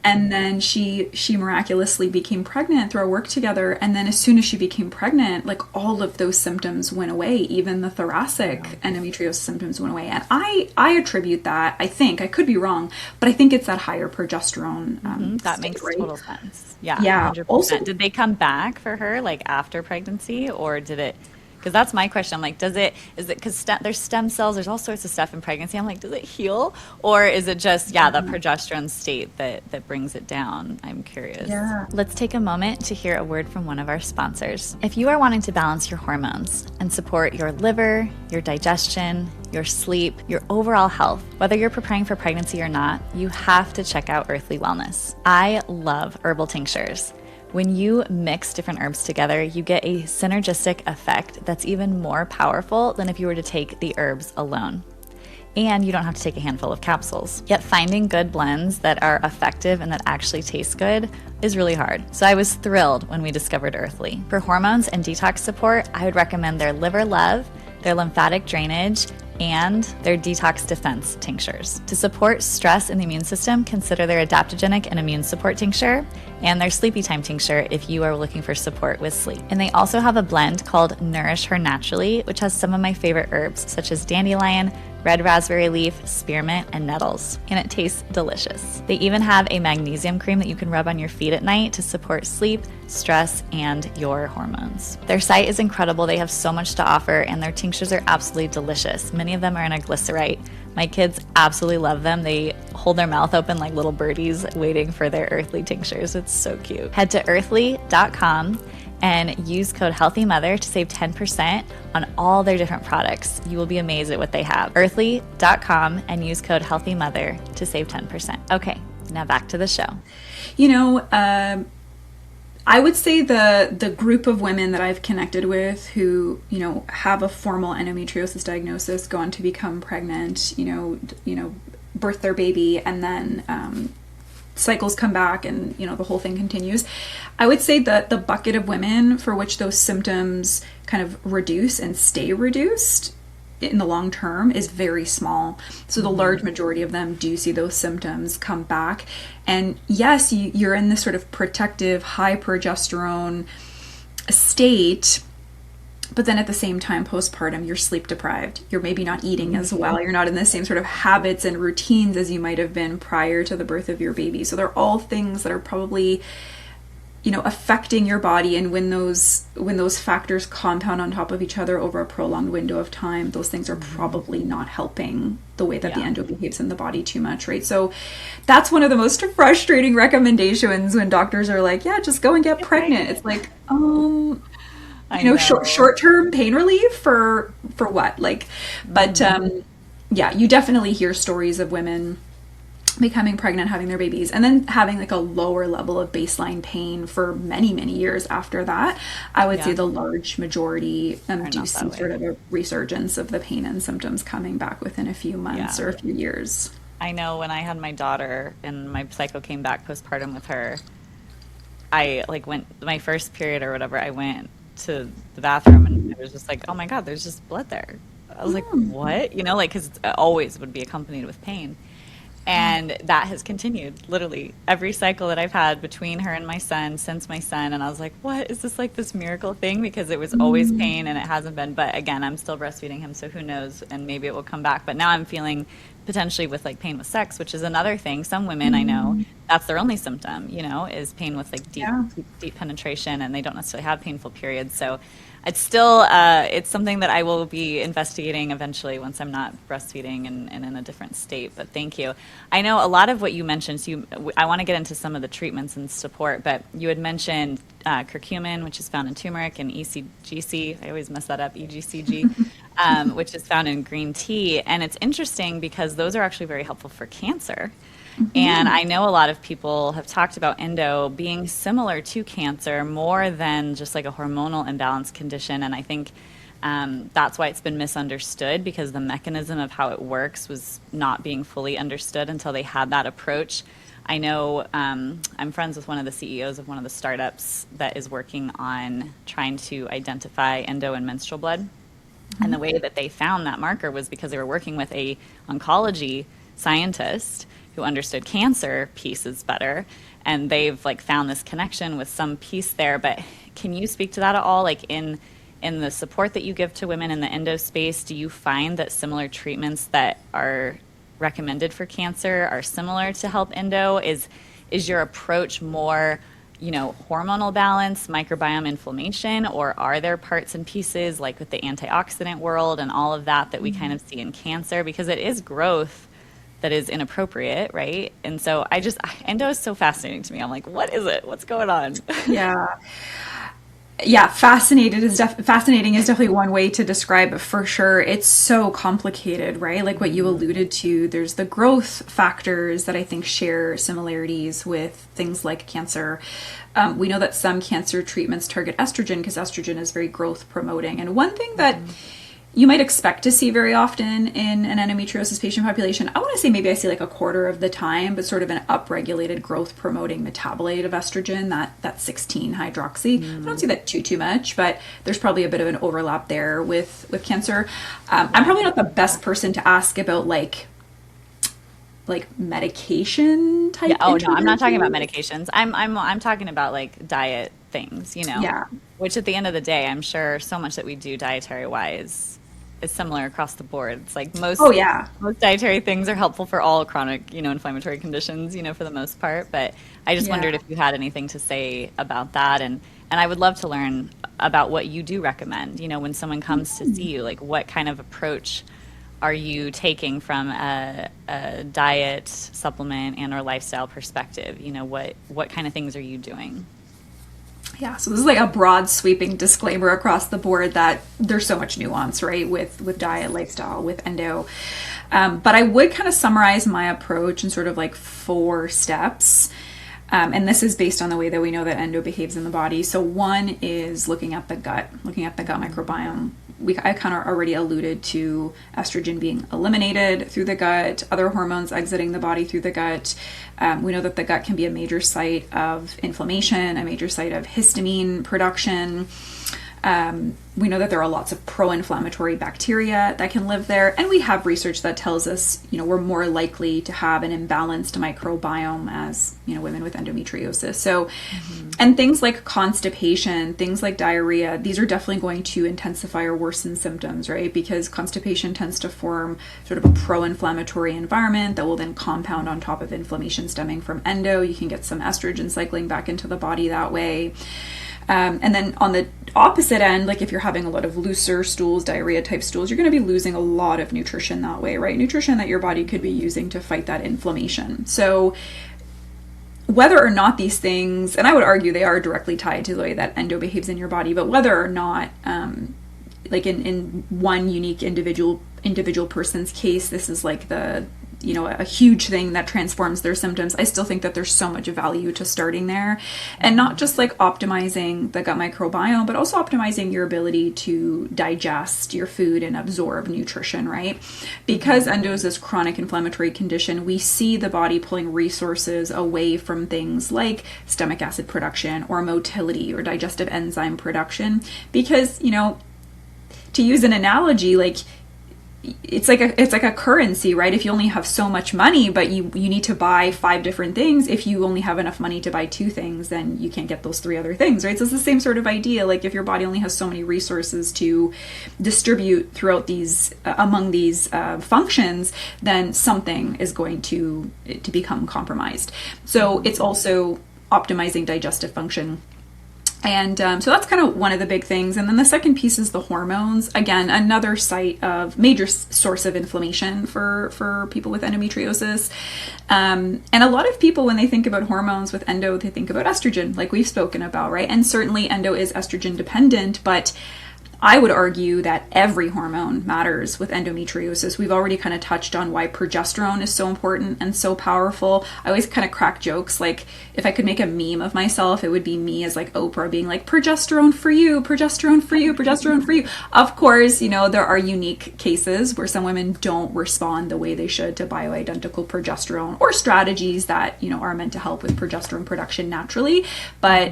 And then she miraculously became pregnant through our work together. And then as soon as she became pregnant, like all of those symptoms went away. Even the thoracic endometriosis symptoms went away. And I attribute that, I think, I could be wrong, but I think it's that higher progesterone. That makes total sense. Yeah. 100%. Also, did they come back for her like after pregnancy, or did it? Because that's my question. I'm like, is it because there's stem cells, there's all sorts of stuff in pregnancy. I'm like, does it heal? Or is it just, the progesterone state that brings it down? I'm curious. Yeah. Let's take a moment to hear a word from one of our sponsors. If you are wanting to balance your hormones and support your liver, your digestion, your sleep, your overall health, whether you're preparing for pregnancy or not, you have to check out Earthly Wellness. I love herbal tinctures. When you mix different herbs together, you get a synergistic effect that's even more powerful than if you were to take the herbs alone. And you don't have to take a handful of capsules. Yet finding good blends that are effective and that actually taste good is really hard. So I was thrilled when we discovered Earthly. For hormones and detox support, I would recommend their Liver Love, their lymphatic drainage, and their detox defense tinctures. To support stress in the immune system, consider their adaptogenic and immune support tincture and their sleepy time tincture if you are looking for support with sleep. And they also have a blend called Nourish Her Naturally, which has some of my favorite herbs such as dandelion, red raspberry leaf, spearmint, and nettles, and it tastes delicious. They even have a magnesium cream that you can rub on your feet at night to support sleep, stress, and your hormones. Their site is incredible. They have so much to offer, and their tinctures are absolutely delicious. Many of them are in a glycerite. My kids absolutely love them. They hold their mouth open like little birdies waiting for their Earthly tinctures. It's so cute. Head to earthly.com and use code HEALTHYMOTHER to save 10% on all their different products. You will be amazed at what they have. Earthly.com and use code HEALTHYMOTHER to save 10%. Okay, now back to the show. I would say the group of women that I've connected with who, have a formal endometriosis diagnosis, go on to become pregnant, birth their baby, and then cycles come back and, the whole thing continues. I would say that the bucket of women for which those symptoms kind of reduce and stay reduced in the long term is very small. So the large majority of them do see those symptoms come back. And yes, you're in this sort of protective, high progesterone state, but then at the same time, postpartum, you're sleep deprived. You're maybe not eating as well. You're not in the same sort of habits and routines as you might have been prior to the birth of your baby. So they're all things that are probably, affecting your body. And when those factors compound on top of each other over a prolonged window of time, those things are probably not helping the way that the endo behaves in the body too much, right? So that's one of the most frustrating recommendations when doctors are like, yeah, just go and get pregnant. It's like, short-term pain relief for what? You definitely hear stories of women becoming pregnant, having their babies, and then having like a lower level of baseline pain for many, many years after that. I would say the large majority do see sort of a resurgence of the pain and symptoms coming back within a few months or a few years. I know when I had my daughter and my cycle came back postpartum with her, I went my first period or whatever, I went to the bathroom and it was just like, oh my God, there's just blood there. I was like, what? Because it always would be accompanied with pain. And that has continued literally every cycle that I've had between her and my son, since my son. And I was like, what is this, like this miracle thing? Because it was always pain and it hasn't been. But again, I'm still breastfeeding him, so who knows? And maybe it will come back. But now I'm feeling potentially with like pain with sex, which is another thing. Some women I know, that's their only symptom, is pain with like deep penetration, and they don't necessarily have painful periods. So it's still, it's something that I will be investigating eventually once I'm not breastfeeding and in a different state. But thank you. I know a lot of what you mentioned, so I want to get into some of the treatments and support, but you had mentioned curcumin, which is found in turmeric, and ECGC, I always mess that up, EGCG, which is found in green tea. And it's interesting because those are actually very helpful for cancer. And I know a lot of people have talked about endo being similar to cancer more than just like a hormonal imbalance condition. And I think that's why it's been misunderstood, because the mechanism of how it works was not being fully understood until they had that approach. I know I'm friends with one of the CEOs of one of the startups that is working on trying to identify endo and menstrual blood. And the way that they found that marker was because they were working with a oncology scientist who understood cancer pieces better, and they've found this connection with some piece there. But can you speak to that at all? In the support that you give to women in the endo space, do you find that similar treatments that are recommended for cancer are similar to help endo? Is your approach more, hormonal balance, microbiome inflammation, or are there parts and pieces like with the antioxidant world and all of that we kind of see in cancer? Because it is growth that is inappropriate, right? And so endo is so fascinating to me. I'm like, what is it? What's going on? Yeah. Yeah, fascinating is definitely one way to describe it for sure. It's so complicated, right? Like what you alluded to, there's the growth factors that I think share similarities with things like cancer. We know that some cancer treatments target estrogen because estrogen is very growth promoting. And one thing that you might expect to see very often in an endometriosis patient population, I want to say maybe I see like a quarter of the time, but sort of an upregulated growth promoting metabolite of estrogen, that 16 hydroxy. I don't see that too much, but there's probably a bit of an overlap there with cancer. I'm probably not the best person to ask about like medication type. Yeah. Oh no, I'm not talking about medications. I'm talking about like diet things, Yeah. Which at the end of the day, I'm sure so much that we do dietary wise is similar across the board. It's like most dietary things are helpful for all chronic, inflammatory conditions, for the most part. But I just wondered if you had anything to say about that. And I would love to learn about what you do recommend, when someone comes to see you, like what kind of approach are you taking from a diet, supplement, and or lifestyle perspective? What kind of things are you doing? Yeah, so this is like a broad sweeping disclaimer across the board that there's so much nuance, right, with diet, lifestyle, with endo. But I would kind of summarize my approach in sort of like 4 steps. And this is based on the way that we know that endo behaves in the body. So one is looking at the gut microbiome. I kind of already alluded to estrogen being eliminated through the gut, other hormones exiting the body through the gut. We know that the gut can be a major site of inflammation, a major site of histamine production. We know that there are lots of pro-inflammatory bacteria that can live there. And we have research that tells us, we're more likely to have an imbalanced microbiome as, women with endometriosis. So, and things like constipation, things like diarrhea, these are definitely going to intensify or worsen symptoms, right? Because constipation tends to form sort of a pro-inflammatory environment that will then compound on top of inflammation stemming from endo. You can get some estrogen cycling back into the body that way. And then on the opposite end, like if you're having a lot of looser stools, diarrhea type stools, you're going to be losing a lot of nutrition that way, right? Nutrition that your body could be using to fight that inflammation. So whether or not these things, and I would argue they are directly tied to the way that endo behaves in your body, but whether or not, like in one unique individual person's case, this is like a huge thing that transforms their symptoms, I still think that there's so much value to starting there, and not just like optimizing the gut microbiome, but also optimizing your ability to digest your food and absorb nutrition, right? Because endo is this chronic inflammatory condition, we see the body pulling resources away from things like stomach acid production or motility or digestive enzyme production, because, to use an analogy, like it's like a currency, right? If you only have so much money, but you need to buy 5 different things, if you only have enough money to buy 2 things, then you can't get those 3 other things, right? So it's the same sort of idea. Like if your body only has so many resources to distribute throughout these among these functions, then something is going to become compromised. So it's also optimizing digestive function. And so that's kind of one of the big things. And then the second piece is the hormones. Again, another major source of inflammation for people with endometriosis. And a lot of people, when they think about hormones with endo, they think about estrogen, like we've spoken about, right? And certainly endo is estrogen dependent, but I would argue that every hormone matters with endometriosis. We've already kind of touched on why progesterone is so important and so powerful. I always kind of crack jokes, like if I could make a meme of myself, it would be me as like Oprah being like, progesterone for you, progesterone for you, progesterone for you. Of course, there are unique cases where some women don't respond the way they should to bioidentical progesterone, or strategies that, are meant to help with progesterone production naturally. But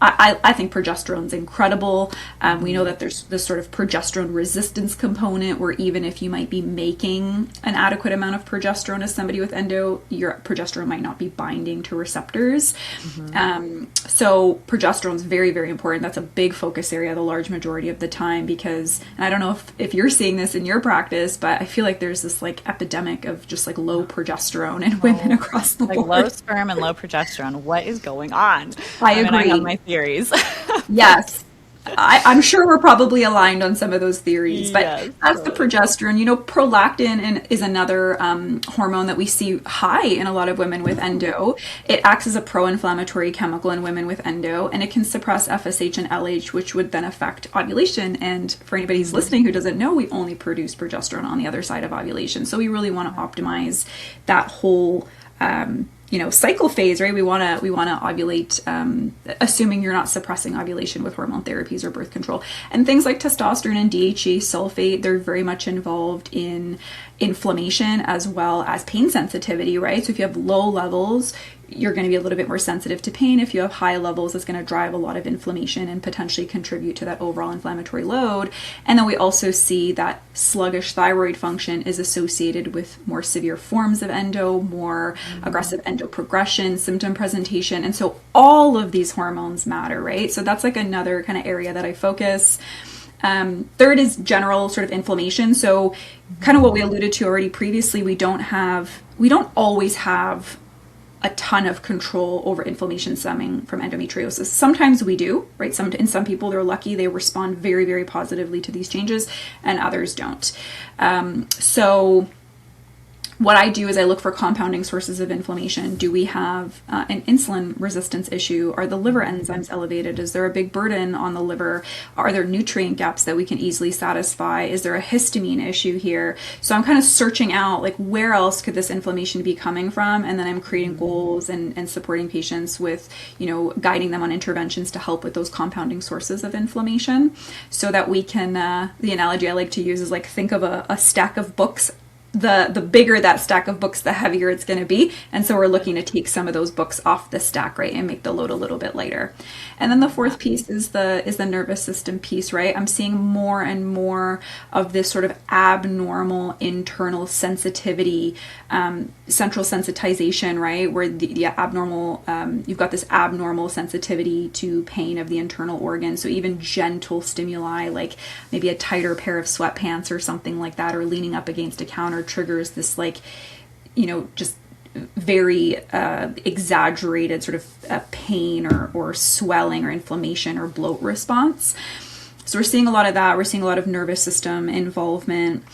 I think progesterone's incredible. We know that there's this sort of progesterone resistance component where even if you might be making an adequate amount of progesterone as somebody with endo, your progesterone might not be binding to receptors. So progesterone's very, very important. That's a big focus area the large majority of the time because, and I don't know if you're seeing this in your practice, but I feel like there's this like epidemic of just like low progesterone in women across the board. Like low sperm and low progesterone. What is going on? I agree. I have my theories. Yes. I'm sure we're probably aligned on some of those theories, but Yes, that's the totally. progesterone. Prolactin is another hormone that we see high in a lot of women with endo. It acts as a pro-inflammatory chemical in women with endo, and it can suppress FSH and LH, which would then affect ovulation. And for anybody who's listening who doesn't know, we only produce progesterone on the other side of ovulation. So we really want to optimize that whole cycle phase, right? We want to ovulate, assuming you're not suppressing ovulation with hormone therapies or birth control. And things like testosterone and DHEA sulfate, they're very much involved in inflammation as well as pain sensitivity, right? So if you have low levels, you're going to be a little bit more sensitive to pain. If you have high levels, it's going to drive a lot of inflammation and potentially contribute to that overall inflammatory load. And then we also see that sluggish thyroid function is associated with more severe forms of endo, more aggressive endo progression, symptom presentation. And so all of these hormones matter, right? So that's like another kind of area that I focus. Third is general sort of inflammation. So kind of what we alluded to already previously, we don't always have a ton of control over inflammation stemming from endometriosis. Sometimes we do, right? In some people, they're lucky, they respond very, very positively to these changes, and others don't. So what I do is I look for compounding sources of inflammation. Do we have an insulin resistance issue? Are the liver enzymes elevated? Is there a big burden on the liver? Are there nutrient gaps that we can easily satisfy? Is there a histamine issue here? So I'm kind of searching out like where else could this inflammation be coming from? And then I'm creating goals and supporting patients with, guiding them on interventions to help with those compounding sources of inflammation so that we can, the analogy I like to use is like think of a stack of books. The bigger that stack of books, the heavier it's going to be. And so we're looking to take some of those books off the stack, right, and make the load a little bit lighter. And then the fourth piece is the nervous system piece, right? I'm seeing more and more of this sort of abnormal internal sensitivity, central sensitization, right, where the abnormal, you've got this abnormal sensitivity to pain of the internal organs. So even gentle stimuli, like maybe a tighter pair of sweatpants or something like that, or leaning up against a counter triggers this just very exaggerated sort of pain or swelling or inflammation or bloat response. So we're seeing a lot of that. We're seeing a lot of nervous system involvement.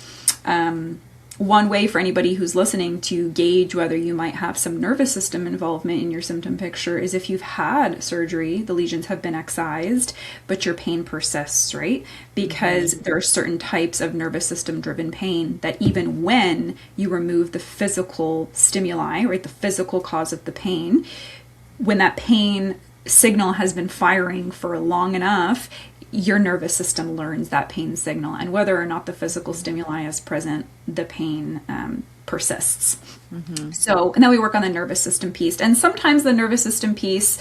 One way for anybody who's listening to gauge whether you might have some nervous system involvement in your symptom picture is if you've had surgery, the lesions have been excised, but your pain persists, right? Because there are certain types of nervous system driven pain that even when you remove the physical stimuli, right, the physical cause of the pain, when that pain signal has been firing for long enough, your nervous system learns that pain signal, and whether or not the physical stimuli is present, the pain persists. So, and then we work on the nervous system piece, and sometimes the nervous system piece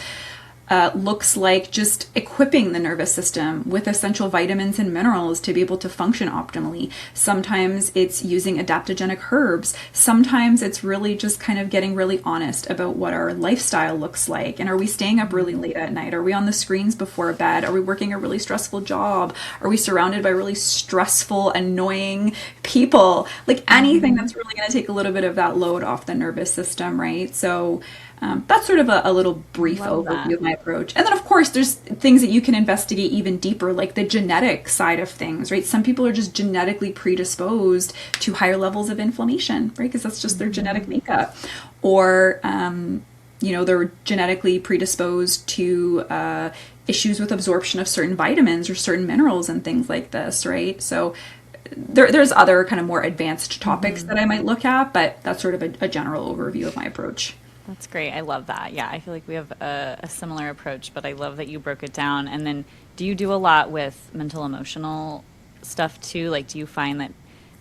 looks like just equipping the nervous system with essential vitamins and minerals to be able to function optimally. Sometimes it's using adaptogenic herbs. Sometimes it's really just kind of getting really honest about what our lifestyle looks like. And are we staying up really late at night? Are we on the screens before bed? Are we working a really stressful job? Are we surrounded by really stressful, annoying people? Like anything that's really going to take a little bit of that load off the nervous system, right? So that's sort of a little brief overview of my approach. And then, of course, there's things that you can investigate even deeper, like the genetic side of things, right? Some people are just genetically predisposed to higher levels of inflammation, right? Because that's just their genetic makeup. Or, they're genetically predisposed to issues with absorption of certain vitamins or certain minerals and things like this, right? So there's other kind of more advanced topics that I might look at, but that's sort of a general overview of my approach. That's great. I love that. Yeah, I feel like we have a similar approach, but I love that you broke it down. And then do you do a lot with mental emotional stuff too? Like, do you find that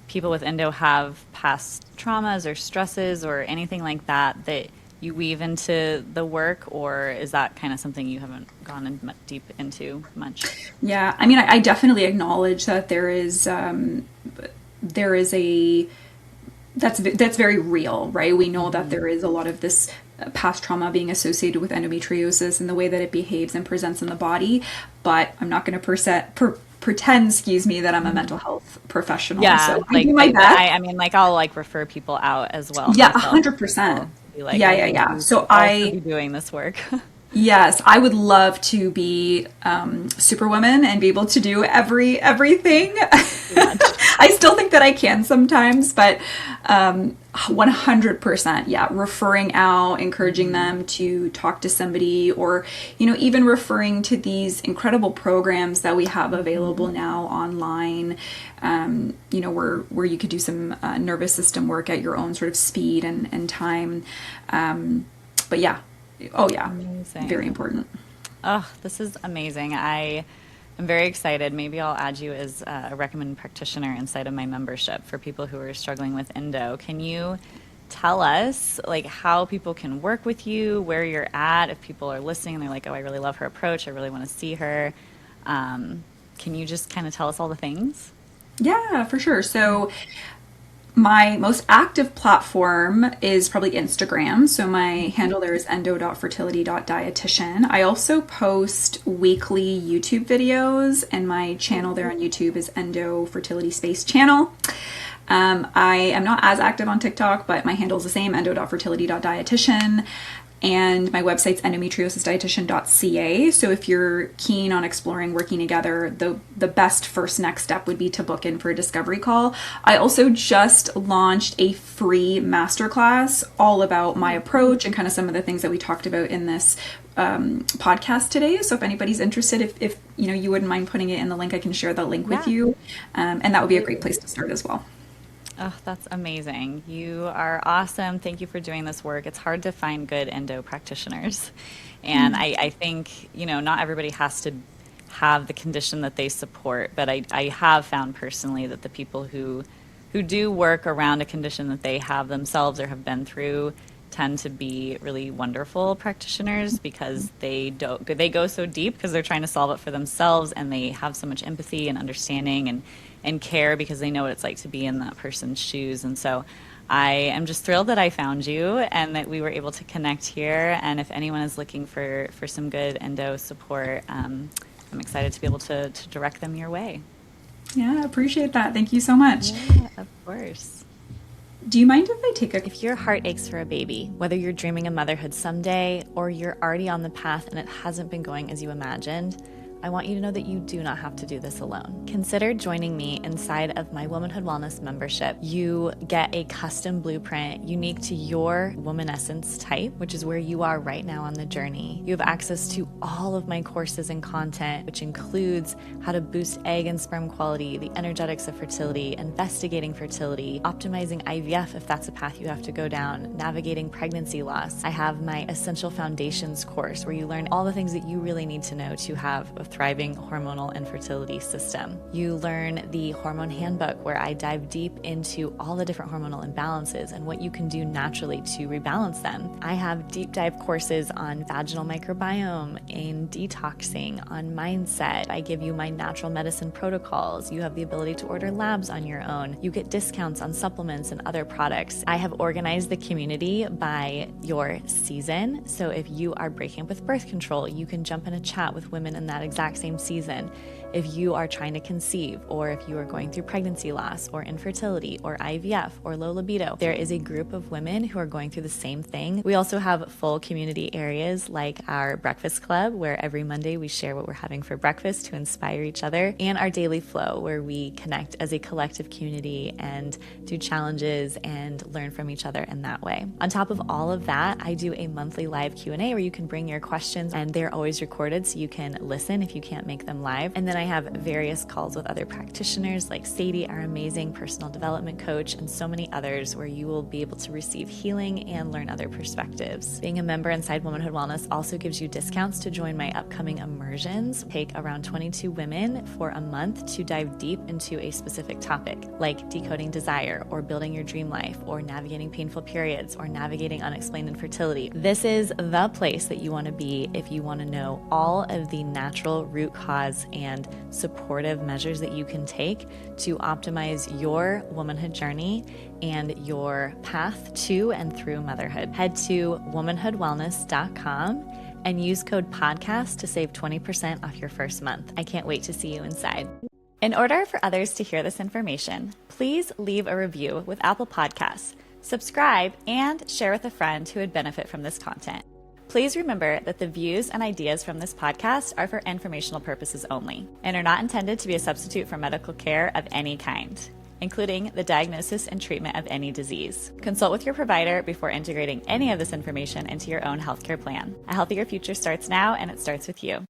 people with endo have past traumas or stresses or anything like that that you weave into the work, or is that kind of something you haven't gone in deep into much? Yeah, I mean, I definitely acknowledge that there is that's very real, right? We know that there is a lot of this past trauma being associated with endometriosis and the way that it behaves and presents in the body, but I'm not going to pretend, that I'm a mental health professional. Yeah, so like I do my best. I mean, like I'll like refer people out as well. Yeah, myself. 100%. Be like, Yeah. So I be doing this work. Yes, I would love to be Superwoman and be able to do everything. I still think that I can sometimes, but 100%, yeah, referring out, encouraging them to talk to somebody, or, even referring to these incredible programs that we have available now online, where you could do some nervous system work at your own sort of speed and time. But yeah. Oh yeah. Amazing. Very important. Oh, this is amazing. I'm very excited. Maybe I'll add you as a recommended practitioner inside of my membership for people who are struggling with endo. Can you tell us how people can work with you, where you're at, if people are listening and they're like, oh, I really love her approach, I really want to see her. Can you just kind of tell us all the things? Yeah, for sure. So my most active platform is probably Instagram. So my handle there is endo.fertility.dietitian. I also post weekly YouTube videos, and my channel there on YouTube is Endo Fertility Space Channel. I am not as active on TikTok, but my handle is the same, endo.fertility.dietitian. And my website's endometriosisdietitian.ca. So if you're keen on exploring working together, the best first next step would be to book in for a discovery call. I also just launched a free masterclass all about my approach and kind of some of the things that we talked about in this podcast today. So if anybody's interested, if you wouldn't mind putting it in the link, I can share that link with you. And that would be a great place to start as well. Oh, that's amazing. You are awesome. Thank you for doing this work. It's hard to find good endo practitioners. And I think, not everybody has to have the condition that they support, but I have found personally that the people who do work around a condition that they have themselves or have been through tend to be really wonderful practitioners, because they go so deep because they're trying to solve it for themselves, and they have so much empathy and understanding and care because they know what it's like to be in that person's shoes. And so I am just thrilled that I found you and that we were able to connect here. And if anyone is looking for some good endo support, I'm excited to be able to direct them your way. Yeah, I appreciate that. Thank you so much. Yeah, of course. Do you mind if I take If your heart aches for a baby, whether you're dreaming of motherhood someday or you're already on the path and it hasn't been going as you imagined, I want you to know that you do not have to do this alone. Consider joining me inside of my Womanhood Wellness membership. You get a custom blueprint unique to your womanessence type, which is where you are right now on the journey. You have access to all of my courses and content, which includes how to boost egg and sperm quality, the energetics of fertility, investigating fertility, optimizing IVF if that's a path you have to go down, navigating pregnancy loss. I have my Essential Foundations course where you learn all the things that you really need to know to have a thriving hormonal and fertility system. You learn the hormone handbook, where I dive deep into all the different hormonal imbalances and what you can do naturally to rebalance them. I have deep dive courses on vaginal microbiome, in detoxing, on mindset. I give you my natural medicine protocols. You have the ability to order labs on your own. You get discounts on supplements and other products. I have organized the community by your season. So if you are breaking up with birth control, you can jump in a chat with women in that exact same season. If you are trying to conceive, or if you are going through pregnancy loss or infertility or IVF or low libido, there is a group of women who are going through the same thing. We also have full community areas like our breakfast club, where every Monday we share what we're having for breakfast to inspire each other, and our daily flow, where we connect as a collective community and do challenges and learn from each other in that way. On top of all of that, I do a monthly live Q&A where you can bring your questions, and they're always recorded so you can listen if you can't make them live. And then I have various calls with other practitioners like Sadie, our amazing personal development coach, and so many others, where you will be able to receive healing and learn other perspectives. Being a member inside Womanhood Wellness also gives you discounts to join my upcoming immersions. Take around 22 women for a month to dive deep into a specific topic, like decoding desire, or building your dream life, or navigating painful periods, or navigating unexplained infertility. This is the place that you want to be if you want to know all of the natural root cause and supportive measures that you can take to optimize your womanhood journey and your path to and through motherhood. Head to womanhoodwellness.com and use code podcast to save 20% off your first month. I can't wait to see you inside. In order for others to hear this information, please leave a review with Apple Podcasts, subscribe, and share with a friend who would benefit from this content. Please remember that the views and ideas from this podcast are for informational purposes only and are not intended to be a substitute for medical care of any kind, including the diagnosis and treatment of any disease. Consult with your provider before integrating any of this information into your own healthcare plan. A healthier future starts now, and it starts with you.